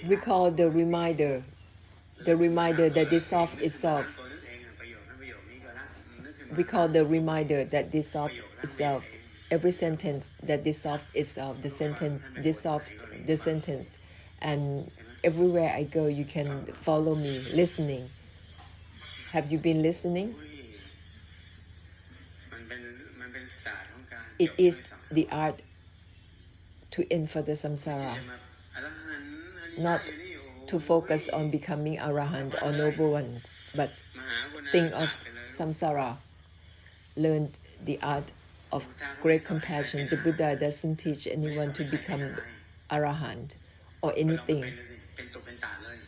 Recall the reminder that dissolves itself. Recall the reminder that dissolves itself. Every sentence that dissolves itself, the sentence dissolves the sentence. And everywhere I go, you can follow me, listening. Have you been listening? It is the art to end for the samsara, not to focus on becoming arahant or noble ones, but think of samsara. Learn the art of great compassion. The Buddha doesn't teach anyone to become arahant or anything.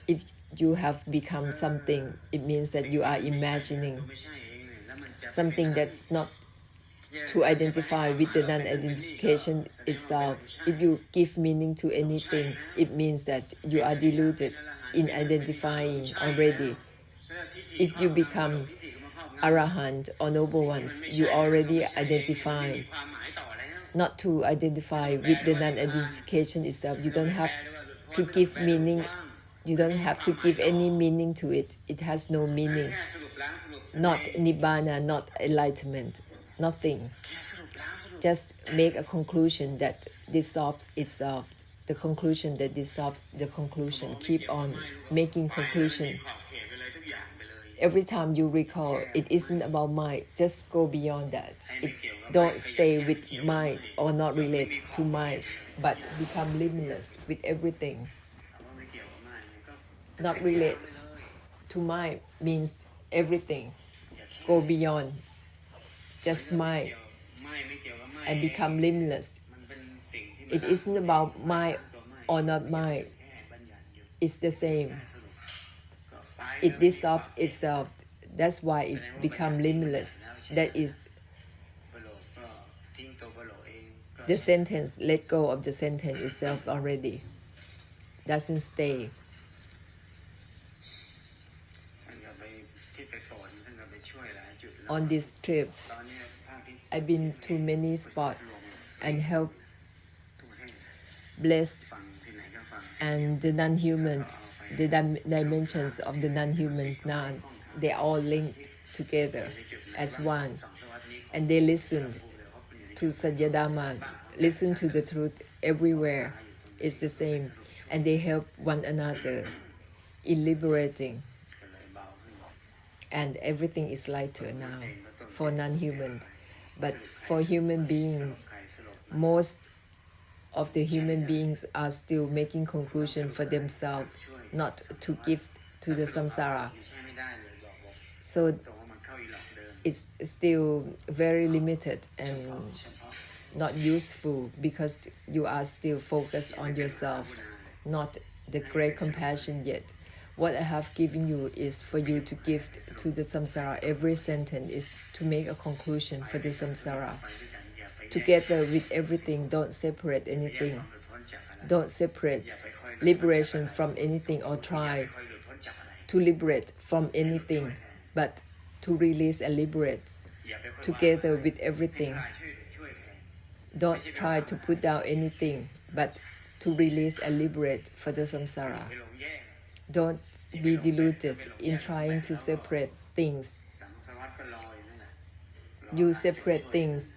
If you have become something, it means that you are imagining something that's not to identify with the non-identification itself. If you give meaning to anything, it means that you are deluded in identifying already. If you become arahant or noble ones, you already identified. Not to identify with the non-identification itself. You don't have to give meaning. You don't have to give any meaning to it. It has no meaning. Not nibbana, not enlightenment, nothing. Just make a conclusion that dissolves itself. The conclusion that dissolves the conclusion. Keep on making conclusion. Every time you recall, it isn't about mind. Just go beyond that. Don't stay with mind or not relate to mind, but become limitless with everything. Not relate to mind means everything. Go beyond just mind and become limitless. It isn't about mind or not mind. It's the same. It dissolves itself. That's why it becomes limitless. That is the sentence. Let go of the sentence itself already. Doesn't stay. On this trip, I've been to many spots and helped, blessed, and the non-human, the dimensions of the non-humans now, they are all linked together as one. And they listened to Satyadharma, listen to the truth everywhere. It's the same. And they help one another in liberating. And everything is lighter now for non-human. But for human beings, most of the human beings are still making conclusion for themselves, not to give to the samsara. So it's still very limited and not useful because you are still focused on yourself, not the great compassion yet. What I have given you is for you to give to the samsara. Every sentence is to make a conclusion for the samsara. Together with everything, don't separate anything. Don't separate liberation from anything or try to liberate from anything, but to release and liberate together with everything. Don't try to put down anything, but to release and liberate for the samsara. Don't be deluded in trying to separate things. You separate things,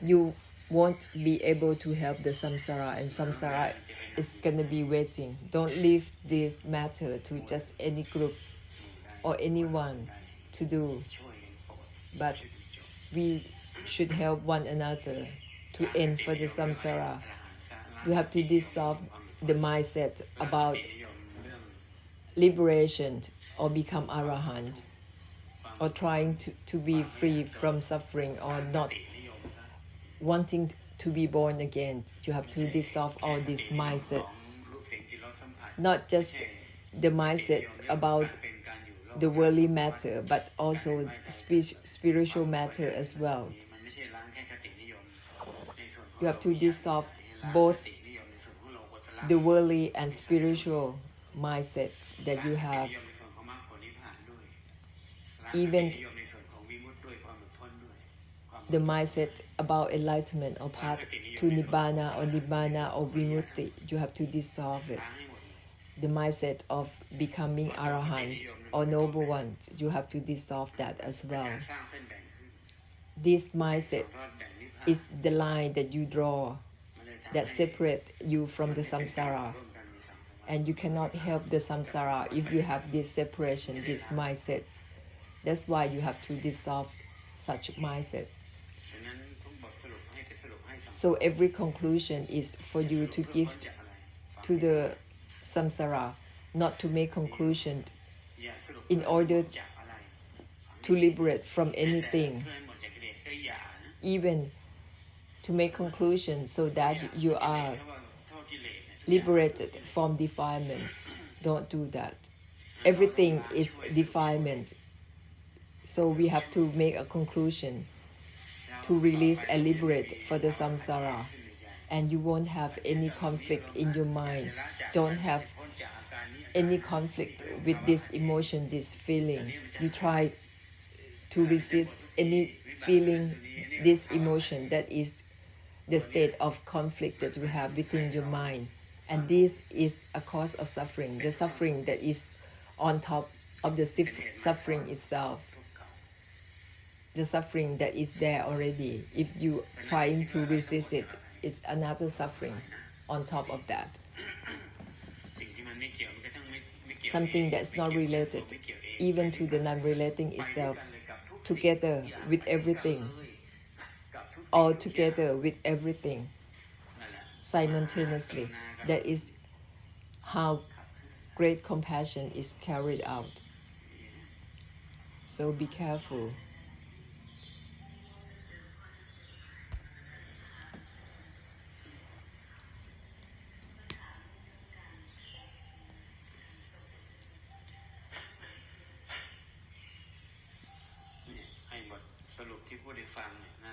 you won't be able to help the samsara, and samsara is going to be waiting. Don't leave this matter to just any group or anyone to do, but we should help one another to end for the samsara. We have to dissolve the mindset about liberation or become arahant or trying to be free from suffering or not wanting to be born again. You have to dissolve all these mindsets. Not just the mindset about the worldly matter, but also spiritual matter as well. You have to dissolve both the worldly and spiritual mindsets that you have. Even the mindset about enlightenment or path to nibbana or vimukti, you have to dissolve it. the mindset of becoming arahant or noble one. You have to dissolve that as well. This mindset is the line that you draw that separate you from the samsara. And you cannot help the samsara if you have this separation, this mindsets. That's why you have to dissolve such mindsets. So every conclusion is for you to give to the samsara, not to make conclusion in order to liberate from anything, even to make conclusion so that you are liberated from defilements. Don't do that. Everything is defilement. So we have to make a conclusion to release and liberate for the samsara. And you won't have any conflict in your mind. Don't have any conflict with this emotion, this feeling. You try to resist any feeling, this emotion, that is the state of conflict that you have within your mind. And this is a cause of suffering, the suffering that is on top of the suffering itself. The suffering that is there already. If you trying to resist it, it's another suffering on top of that. Something that's not related, even to the non-relating itself, together with everything, all together with everything, simultaneously. That is how great compassion is carried out. So be careful.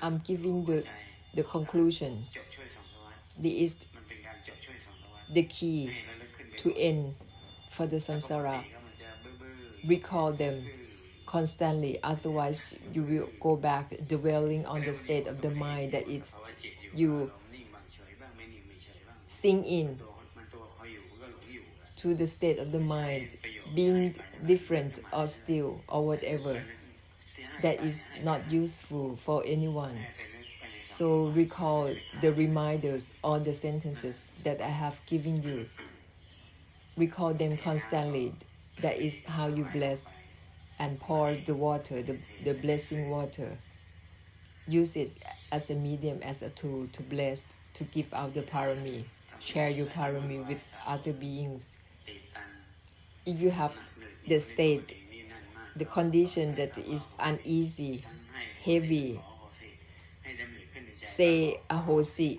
I'm giving the conclusions. This is the key to end for the samsara. Recall them constantly, otherwise you will go back dwelling on the state of the mind that it's you sink in to the state of the mind, being different or still or whatever. That is not useful for anyone. So recall the reminders or the sentences that I have given you. Recall them constantly. That is how you bless and pour the water, the blessing water. Use it as a medium, as a tool to bless, to give out the parami. Share your parami with other beings. If you have the state, the condition that is uneasy, heavy, say ahosi,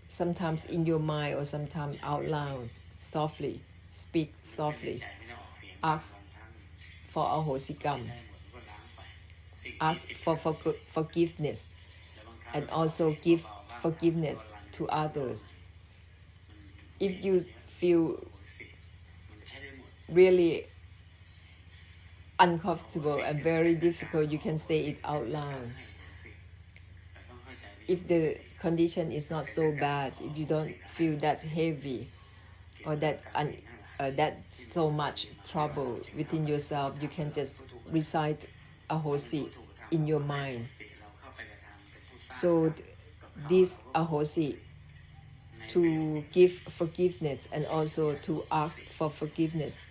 sometimes in your mind or sometimes out loud, softly, speak softly. Ask for ahosikam. Ask for forgiveness, and also give forgiveness to others. If you feel really uncomfortable and very difficult, you can say it out loud. If the condition is not so bad, if you don't feel that heavy or that so much trouble within yourself, you can just recite ahosi in your mind. So this ahosi, to give forgiveness and also to ask for forgiveness.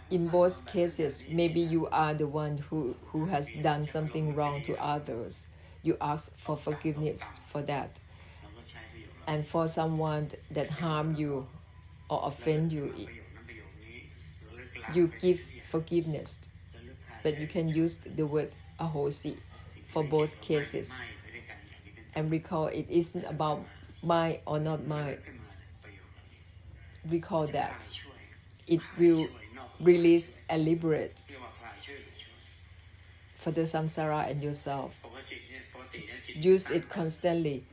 In both cases, maybe you are the one who has done something wrong to others. You ask for forgiveness for that. And for someone that harm you or offend you, you give forgiveness. But you can use the word ahosi for both cases. And recall, it isn't about mine or not mine. Recall that. It will release and liberate for the samsara and yourself. Use it constantly.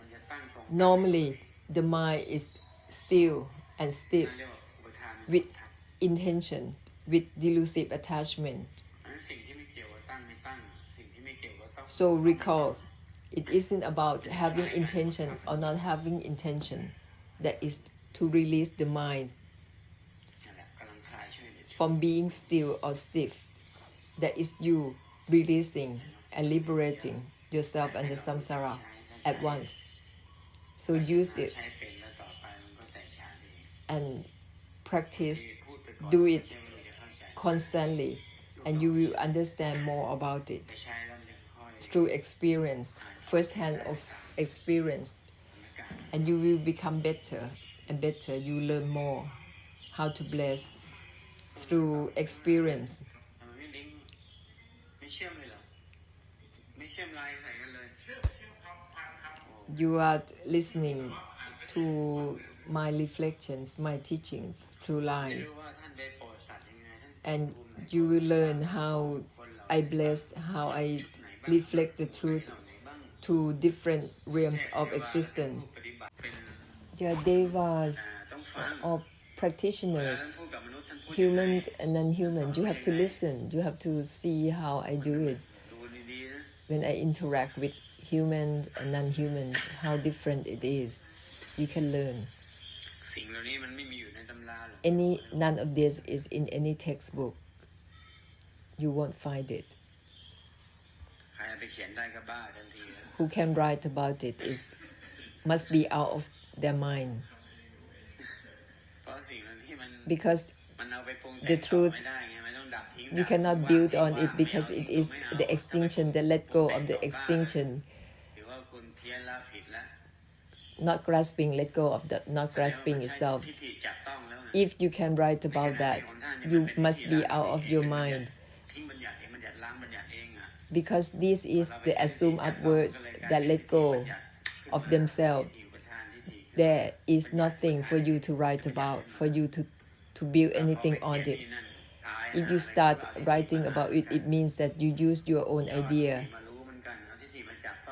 Normally, the mind is still and stiff with intention, with delusive attachment. So recall, it isn't about having intention or not having intention. that is to release the mind from being still or stiff. That is you releasing and liberating yourself and the samsara at once. So use it and practice, do it constantly, and you will understand more about it through experience, first-hand experience, and you will become better and better. You learn more how to bless through experience. You are listening to my reflections, my teaching through life, and you will learn how I bless, how I reflect the truth to different realms of existence. Yeah, devas or practitioners, human and non-human, you have to listen, you have to see how I do it. When I interact with human and non-human, how different it is. You can learn. None of this is in any textbook. You won't find it. Who can write about it must be out of their mind. Because the truth, you cannot build on it because it is the extinction, the let go of the extinction. Not grasping, let go of the not grasping itself. If you can write about that, you must be out of your mind. Because this is the assumed up words that let go of themselves. There is nothing for you to write about, for you to build anything on it. If you start writing about it, it means that you use your own idea,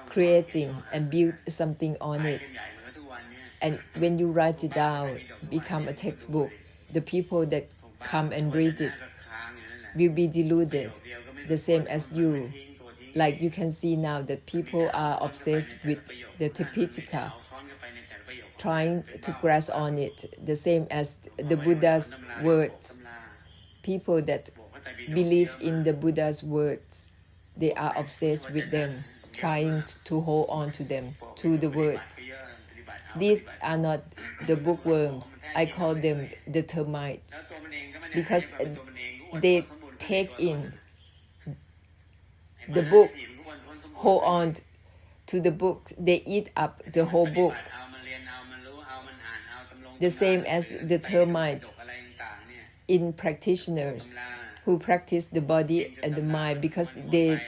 creating and build something on it. And when you write it down, become a textbook, the people that come and read it will be deluded, the same as you. Like you can see now that people are obsessed with the Tipitaka, trying to grasp on it, the same as the Buddha's words. People that believe in the Buddha's words, they are obsessed with them, trying to hold on to them, to the words. These are not the bookworms. I call them the termites, because they take in the book, hold on to the book, they eat up the whole book. The same as the termite in practitioners who practice the body and the mind, because they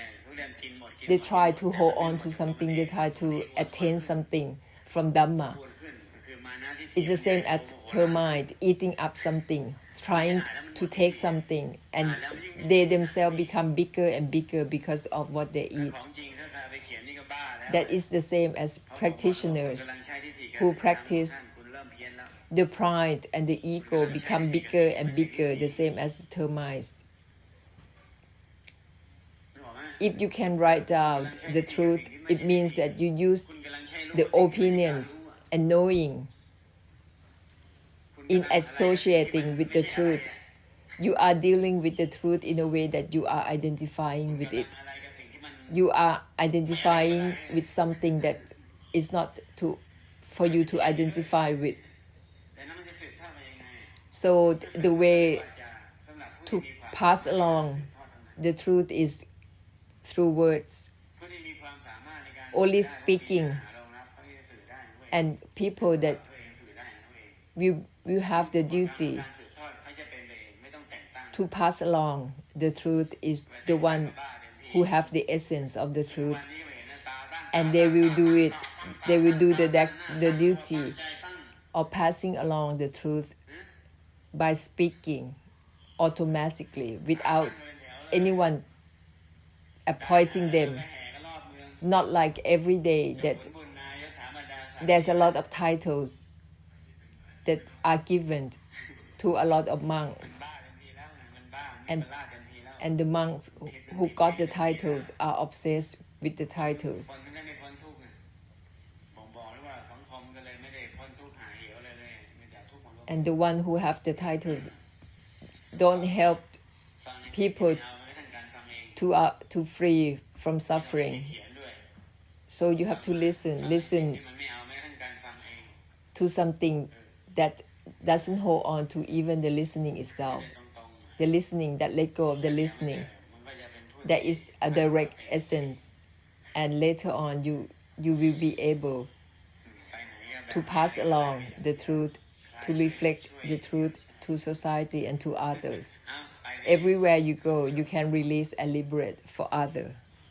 try to hold on to something, they try to attain something from Dhamma. It's the same as termite eating up something, trying to take something, and they themselves become bigger and bigger because of what they eat. That is the same as practitioners who practice the pride and the ego become bigger and bigger, the same as the termites. If you can write down the truth, it means that you use the opinions and knowing in associating with the truth. You are dealing with the truth in a way that you are identifying with it. You are identifying with something that is not for you to identify with. So the way to pass along the truth is through words. Only speaking, and people that will have the duty to pass along the truth is the one who have the essence of the truth, and they will do it. They will do the duty of passing along the truth by speaking automatically without anyone appointing them. It's not like every day that there's a lot of titles that are given to a lot of monks, and the monks who got the titles are obsessed with the titles. And the one who have the titles don't help people to free from suffering. So you have to listen to something that doesn't hold on to even the listening itself. The listening that let go of the listening. That is a direct essence. And later on you will be able to pass along the truth, to reflect the truth to society and to others. Everywhere you go, you can release and liberate for others.